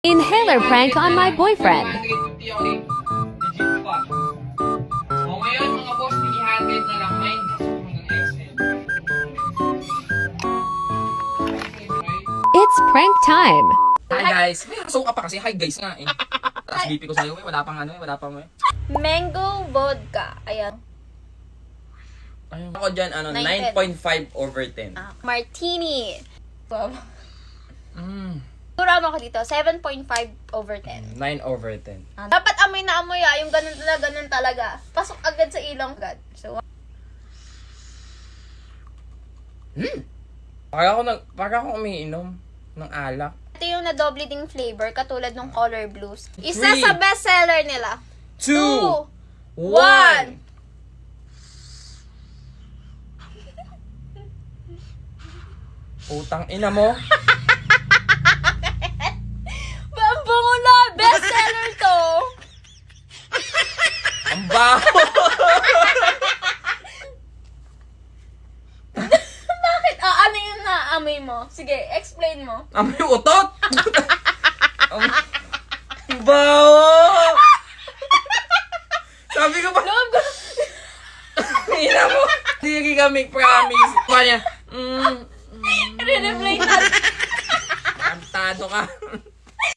Inhaler prank on my boyfriend. O ngayon mga boss, 300 na lang. Mind ng XL. It's prank time. Hi guys! May suka pa kasi. Hi guys nga eh. Tapos BP ko sa'yo eh. Wala pang wala pang Mango vodka. Ayan. Ayun. Ako dyan, 9.5 9.5/10. Martini. Mm, Siguro ako dito, 7.5/10. 9/10. Dapat amoy na amoy yung ganun talaga. Pasok agad sa ilong agad. So, Para ako umiinom ng alak. ito yung na-double ding flavor, katulad ng color blues. Isa 3, sa bestseller nila. 2, 1. 1. Putang ina mo. Ang bango na! Bestseller to! Ang baho. Bakit? Ano yung naamoy mo? Sige, explain mo. Amoy utot. Ang baho. Sabi ko ba? Loob ko. Ina mo. Sige kami promise. Kanya. Re-reply na. Kantado ka.